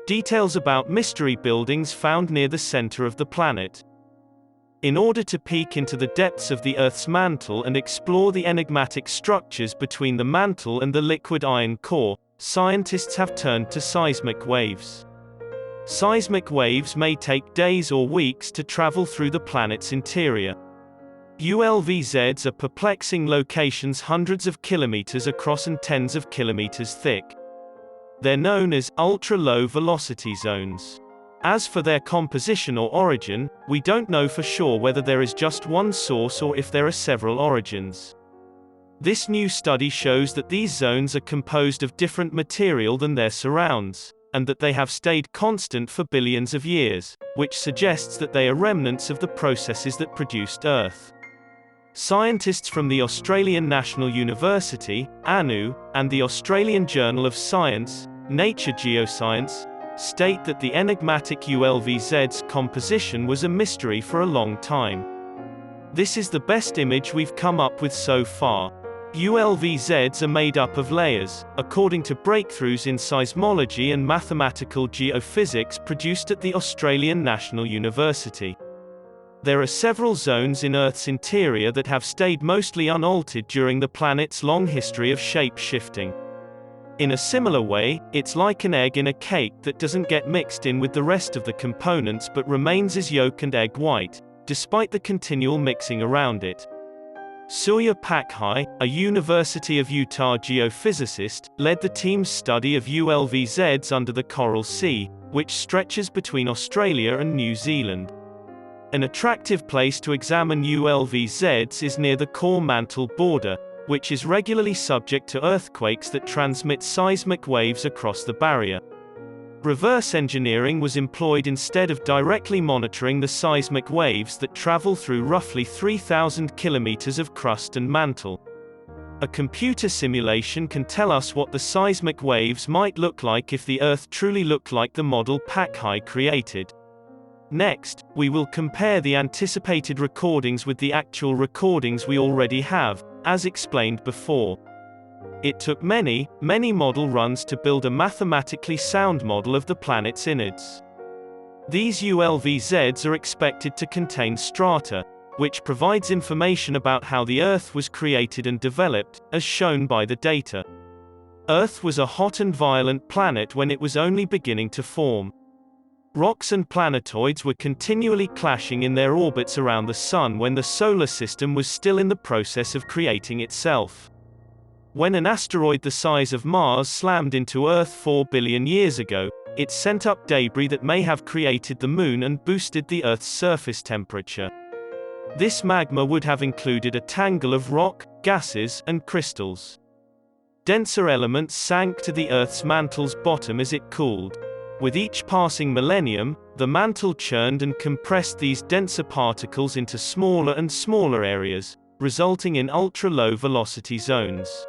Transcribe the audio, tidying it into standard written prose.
Details about mystery buildings found near the center of the planet. In order to peek into the depths of the Earth's mantle and explore the enigmatic structures between the mantle and the liquid iron core, scientists have turned to seismic waves. Seismic waves may take days or weeks to travel through the planet's interior. ULVZs are perplexing locations hundreds of kilometers across and tens of kilometers thick. They're known as ultra-low velocity zones. As for their composition or origin, we don't know for sure whether there is just one source or if there are several origins. This new study shows that these zones are composed of different material than their surrounds, and that they have stayed constant for billions of years, which suggests that they are remnants of the processes that produced Earth. Scientists from the Australian National University, ANU, and the Australian Journal of Science, Nature Geoscience, state that the enigmatic ULVZ's composition was a mystery for a long time. This is the best image we've come up with so far. ULVZs are made up of layers, according to breakthroughs in seismology and mathematical geophysics produced at the Australian National University. There are several zones in Earth's interior that have stayed mostly unaltered during the planet's long history of shape-shifting. In a similar way, it's like an egg in a cake that doesn't get mixed in with the rest of the components but remains as yolk and egg white, despite the continual mixing around it. Surya Pakhai, a University of Utah geophysicist, led the team's study of ULVZs under the Coral Sea, which stretches between Australia and New Zealand. An attractive place to examine ULVZs is near the core mantle border, which is regularly subject to earthquakes that transmit seismic waves across the barrier. Reverse engineering was employed instead of directly monitoring the seismic waves that travel through roughly 3,000 kilometers of crust and mantle. A computer simulation can tell us what the seismic waves might look like if the Earth truly looked like the model Pakhai created. Next, we will compare the anticipated recordings with the actual recordings we already have, as explained before. It took many model runs to build a mathematically sound model of the planet's innards. These ULVZs are expected to contain strata, which provides information about how the Earth was created and developed, as shown by the data. Earth was a hot and violent planet when it was only beginning to form. Rocks and planetoids were continually clashing in their orbits around the Sun when the solar system was still in the process of creating itself. When an asteroid the size of Mars slammed into Earth 4 billion years ago, it sent up debris that may have created the Moon and boosted the Earth's surface temperature. This magma would have included a tangle of rock, gases, and crystals. Denser elements sank to the Earth's mantle's bottom as it cooled. With each passing millennium, the mantle churned and compressed these denser particles into smaller and smaller areas, resulting in ultra-low velocity zones.